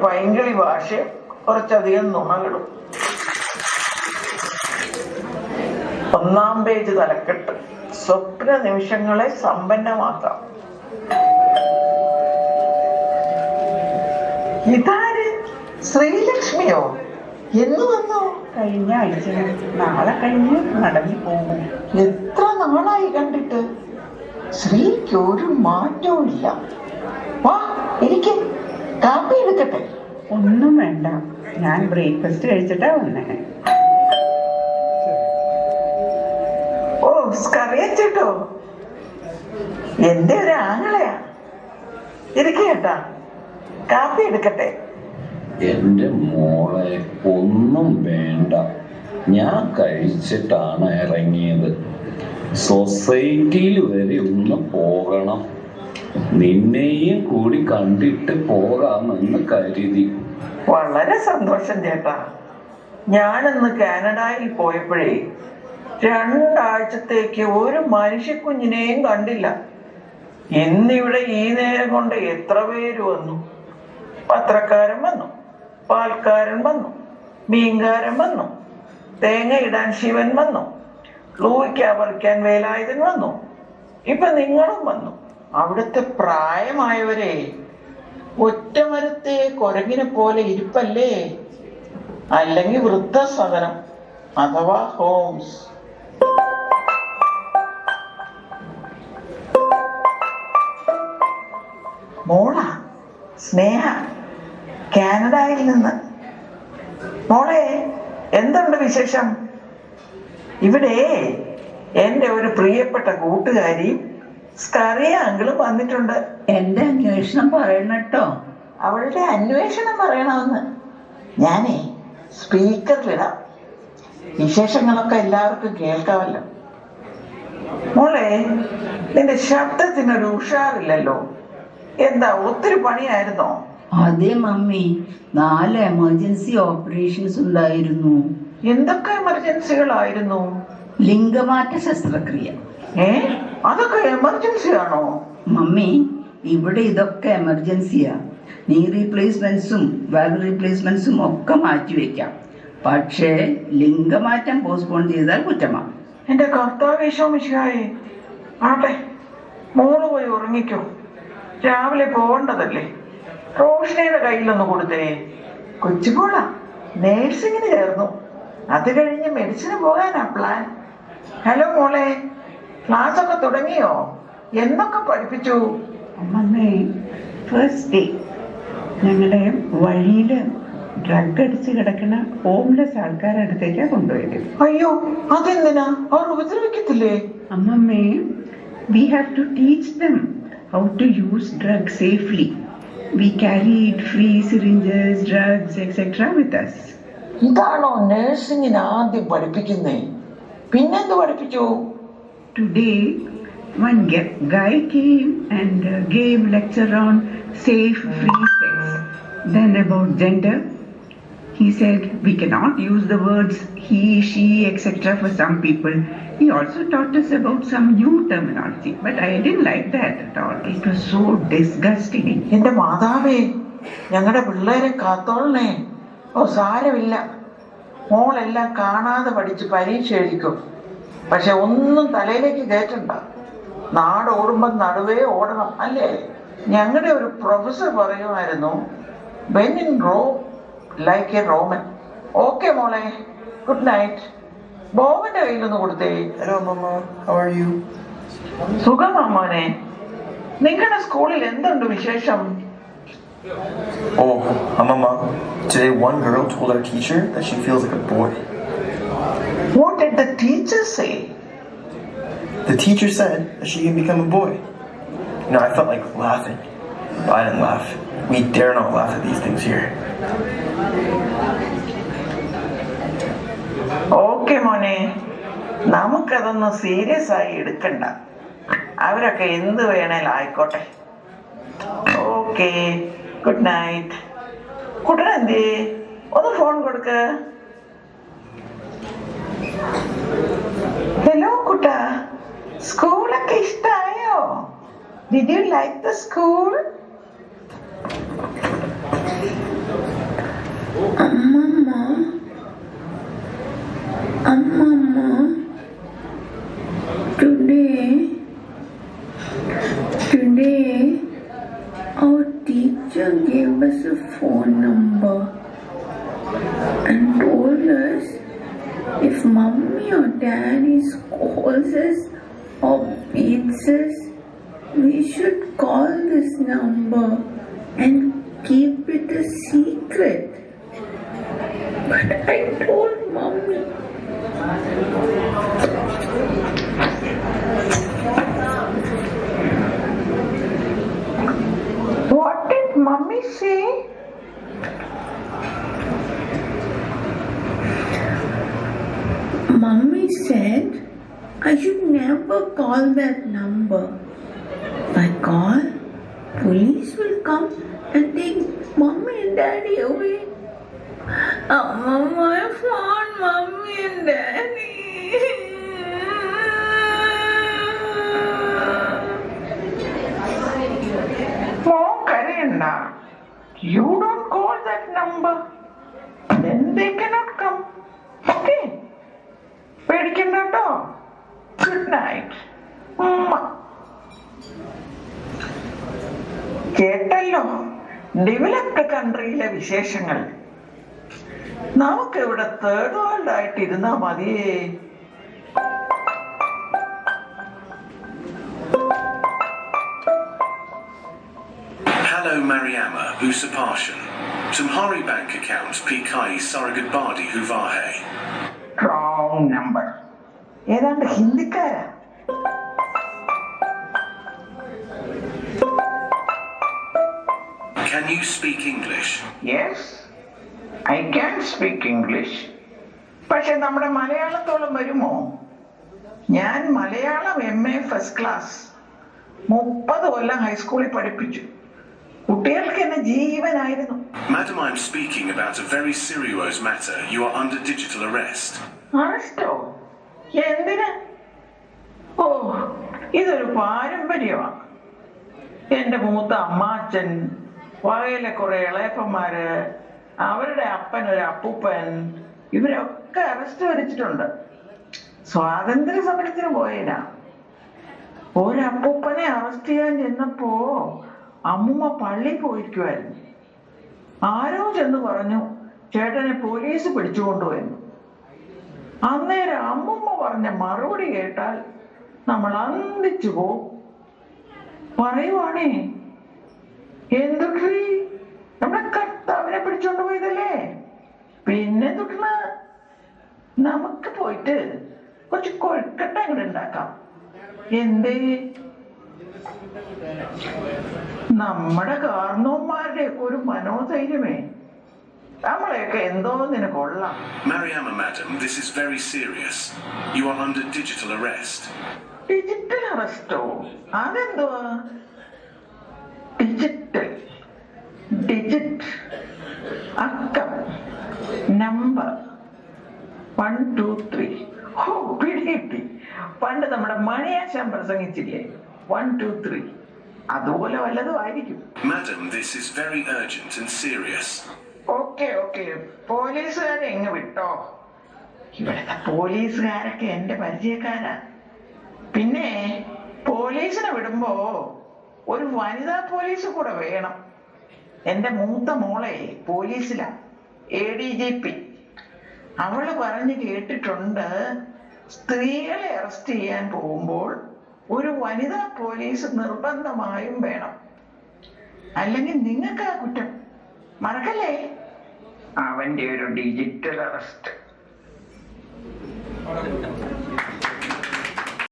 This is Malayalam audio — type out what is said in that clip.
പൈങ്കിളി ഭാഷയും കുറച്ചധികം നുണകളും. 1-ാം പേജ് തലക്കെട്ട്: സ്വപ്ന നിമിഷങ്ങളെ സമ്പന്നമാക്കാം. ഇതാര്? ശ്രീലക്ഷ്മിയോ? എന്ന് വന്നോ? കഴിഞ്ഞ ആഴ്ച. നാളെ കഴിഞ്ഞ് മടങ്ങി പോകും. എത്ര നാളായി കണ്ടിട്ട്. ശ്രീക്ക് ഒരു മാറ്റവും ഇല്ല. വാ, എനിക്ക് കാപ്പി എടുക്കട്ടെ? ഒന്നും വേണ്ട, ഞാൻ ബ്രേക്ക്ഫാസ്റ്റ് കഴിച്ചിട്ടാ വന്നേ. ഓ, സ്കറിയച്ചോ? എന്റെ ഒരു ആങ്ങളയാ. ഇരിക്കേട്ടാ, കാപ്പി എടുക്കട്ടെ? എന്റെ മോളെ, ഒന്നും വേണ്ട, ഞാൻ കഴിച്ചിട്ടാണ് ഇറങ്ങിയത്. സൊസൈറ്റിയിൽ വരെ ഒന്ന് പോകണം, നിന്നെയും കൂടി കണ്ടിട്ട് പോകാമെന്ന് കരുതി. വളരെ സന്തോഷം ചേട്ടാ. ഞാനിന്ന് കാനഡയിൽ പോയപ്പോഴേ 2 ആഴ്ചത്തേക്ക് ഒരു മനുഷ്യക്കുഞ്ഞിനെയും കണ്ടില്ല. ഇന്നിവിടെ ഈ നേരം കൊണ്ട് എത്ര പേര് വന്നു. പത്രക്കാരൻ വന്നു, പാൽക്കാരൻ വന്നു, മീൻകാരൻ വന്നു, തേങ്ങ ഇടാൻ ശിവൻ വന്നു, ലൂയിക്ക പറിക്കാൻ വേലായുധൻ വന്നു, ഇപ്പൊ നിങ്ങളും വന്നു. അവിടുത്തെ പ്രായമായവരെ ഒറ്റമരത്തെ കുരങ്ങിനെ പോലെ ഇരിപ്പല്ലേ, അല്ലെങ്കിൽ വൃദ്ധസദനം അഥവാ ഹോംസ്. മോളാ സ്നേഹ, കാനഡയിൽ നിന്ന്. മോളെ, എന്തുണ്ട് വിശേഷം? ഇവിടെ എന്റെ ഒരു പ്രിയപ്പെട്ട കൂട്ടുകാരി സ്കറിയ അങ്കിളും വന്നിട്ടുണ്ട്. എന്റെ അന്വേഷണം പറയണട്ടോ. അവളുടെ അന്വേഷണം പറയണമെന്ന് ഞാനേ സ്പീക്കറിലിടാം. വിശേഷങ്ങളൊക്കെ എല്ലാവർക്കും കേൾക്കാമല്ലോ. മോളെ, നിന്റെ ശബ്ദത്തിനൊരു ഉഷാറില്ലല്ലോ. എന്താ, ഒത്തിരി പണിയായിരുന്നോ? അതെ മമ്മി, 4 എമർജൻസി ഓപ്പറേഷൻസ് ഉണ്ടായിരുന്നു. എന്തൊക്കെ എമർജൻസികളായിരുന്നു? ലിംഗമാറ്റ ശസ്ത്രക്രിയ. അതൊക്കെ എമർജൻസി ആണോ മമ്മി? ഇവിടെ ഇതൊക്കെ എമർജൻസിയാ. നീ റീപ്ലേസ്മെന്റ്സും വാൽവ് റീപ്ലേസ്മെന്റ്സും ഒക്കെ മാറ്റിവെക്കാം. പക്ഷേ ലിംഗമാറ്റം പോസ്റ്റ്പോൺ ചെയ്താൽ കുറ്റമാണ്. എന്റെ കർത്താവേശോമിശിഹായേ. ആട്ടെ, മോള് പോയി ഉറങ്ങിക്കോ. രാവിലെ പോകേണ്ടതല്ലേ. റോഷ്നയുടെ കയ്യിലൊന്ന് കൊടുത്തേ. കൊച്ചുമോളാ, നേഴ്സിങ്ങിന് ചേർന്നു. അത് കഴിഞ്ഞ് മെഡിസിന് പോകാനാ പ്ലാൻ. ഹലോ മോളെ, ക്ലാസ് ഒക്കെ തുടങ്ങിയോ? എന്നൊക്കെ പഠിപ്പിച്ചു? അമ്മേ, ഫസ്റ്റ് ഡേ ഞങ്ങളുടെ വഴിയിൽ ഡ്രഗ് അടിച്ച് കിടക്കുന്ന ഹോംലെസ് ആൾക്കാരുടെ അടുത്തേക്കാ കൊണ്ടുപോയത്. അയ്യോ, അതെന്തിനാ? അവർ ഉപദ്രവിക്കത്തില്ലേ? അമ്മമ്മേ, we have to teach them how to use drugs safely. We carried free syringes, drugs, etc. with us. ഇതാണോ നേഴ്സിങ്ങിന് ആദ്യം പഠിപ്പിക്കുന്നേ? പിന്നെന്ത് പഠിപ്പിച്ചു? Today, one guy came and gave lecture on safe free sex. Then about gender, he said we cannot use the words he, she, etc. for some people. He also taught us about some new terminology, but I didn't like that at all. It was so disgusting. എന്റെ മാതാവേ, ഞങ്ങളുടെ പിള്ളേരെ കാത്തോളണേ. ഓ, സാരമില്ല, മോളെല്ലാം കാണാതെ പഠിച്ച് പരീക്ഷ എഴുതിക്കും. പക്ഷെ ഒന്നും തലയിലേക്ക് കയറ്റണ്ട. നാട് ഓടുമ്പോൾ നടുവേ ഓടണം, അല്ലേ? ഞങ്ങളുടെ ഒരു പ്രൊഫസർ പറയുമായിരുന്നു, when in Rome like a Roman. Okay മോളെ, ഗുഡ് നൈറ്റ്. ബോബന്റെ കയ്യിലൊന്ന് കൊടുത്തേ. Hello, Mama. How are you? സുഖമാ മോനെ. നിങ്ങളുടെ സ്കൂളിൽ എന്തുണ്ട് വിശേഷം? Oh, Mama. Today, one girl told our teacher that she feels like a boy. What did the teacher say? The teacher said that she can become a boy. You know, I felt like laughing, but I didn't laugh. We dare not laugh at these things here. Okay മോനെ, നമുക്കതൊന്നും സീരിയസ് ആയി എടുക്കണ്ട. അവരൊക്കെ എന്ത് വേണേലും ആയിക്കോട്ടെ. Okay, good night. കുട്ടനെന്തേ, ഒന്ന് ഫോൺ കൊടുക്ക. ഹലോ കുട്ട, സ്കൂളൊക്കെ ഇഷ്ടായോ? Did you like the school? Mama, today our teacher gave us a phone number and told us if mommy or daddy calls us or beats us, we should call this number and keep it a secret. But I told mommy. What did mommy say? Mommy said I should never call that number. If I call, police will come and take mommy and daddy away. Mama, I found mommy and daddy. Mom, Karina, you don't call that number. Then they cannot come. Okay? പേടിക്കണ്ട കേട്ടോ. Good night. കേട്ടല്ലോ ഡെവലപ്ഡ് കൺട്രിയിലെ വിശേഷങ്ങൾ. നമുക്ക് ഇവിടെ തേർഡ് വേൾഡ് ആയിട്ട് ഇരുന്നാ മതിയേ. Hello Mariama, Usaparshan. Tumhari bank account Pikai Surrogate Badi Huvahe. Wrong number. ഏതാണ്ട് ഹിന്ദിക്കാരാ. Can you speak English? Yes, I can speak English. പക്ഷെ നമ്മുടെ മലയാളത്തോളം വരുമോ? ഞാൻ മലയാളം MA ഫസ്റ്റ് ക്ലാസ് 30 കൊല്ലം ഹൈസ്കൂളിൽ പഠിപ്പിച്ചു. കുട്ടികൾക്ക് എന്നെ ജീവനായിരുന്നു. Madam, I'm speaking about a very serious matter. You are under digital arrest. അറസ്റ്റോ? എന്തിന്? ഓ, ഇതൊരു പാരമ്പര്യമാണ്. എന്റെ മൂത്ത അമ്മാച്ചൻ, വകയിലെ കുറെ ഇളയപ്പന്മാര്, അവരുടെ അപ്പൻ ഒരു അപ്പൂപ്പൻ, ഇവരൊക്കെ അറസ്റ്റ് വരിച്ചിട്ടുണ്ട്. സ്വാതന്ത്ര്യ സമരത്തിന് പോയതിനാ. ഒരപ്പൂപ്പനെ അറസ്റ്റ് ചെയ്യാൻ ചെന്നപ്പോ അമ്മുമ്മ പള്ളി പോയിരിക്കുമായിരുന്നു. ആരോ ചെന്ന് പറഞ്ഞു ചേട്ടനെ പോലീസ് പിടിച്ചുകൊണ്ടുപോയെന്നു. അന്നേരം അമ്മുമ്മ പറഞ്ഞ മറുപടി കേട്ടാൽ നമ്മൾ അന്തിച്ചു പോവും. പറയുവാണേ, എന്തുട്ടി നമ്മുടെ കർത്താവിനെ പിടിച്ചോണ്ട് പോയതല്ലേ, പിന്നെ തൊട്ട നമുക്ക് പോയിട്ട് കുറച്ച് കൊഴുക്കട്ട അങ്ങോട്ട് ഉണ്ടാക്കാം. എന്തേ? നമ്മുടെ കാർന്നോന്മാരുടെ ഒരു മനോധൈര്യമേ, നമ്മളെയൊക്കെ എന്തോ നിനക്ക് കൊള്ളാം. Mariama, madam, this is very serious. You are under digital arrest. Digital അറസ്റ്റോ? അതെന്തുവാ ഡിജിറ്റൽ? ഡിജിറ്റ്, അക്കം, നമ്പർ 1 2 3. ഓ, പിടികിട്ടി. പണ്ട് നമ്മുടെ മണിയാശാൻ പ്രസംഗിച്ചില്ലേ 1 2 3, അതുപോലെ വല്ലതും ആയിരിക്കും. Madam, this is very urgent and serious. Okay, പോലീസുകാരെ എങ്ങ് വിട്ടോ. ഇവിടുത്തെ പോലീസുകാരൊക്കെ എന്റെ പരിചയക്കാരാ. പിന്നെ പോലീസിനെ വിടുമ്പോ ഒരു വനിതാ പോലീസ് കൂടെ വേണം. എന്റെ മൂത്ത മോളെ പോലീസിലാ, ADGP. അവള് പറഞ്ഞു കേട്ടിട്ടുണ്ട്, സ്ത്രീകളെ അറസ്റ്റ് ചെയ്യാൻ പോകുമ്പോൾ ഒരു വനിതാ പോലീസ് നിർബന്ധമായും വേണം. അല്ലെങ്കിൽ നിങ്ങൾക്ക് ആ കുറ്റം. മറക്കല്ലേ? അവന്റെ ഒരു ഡിജിറ്റൽ അറസ്റ്റ്.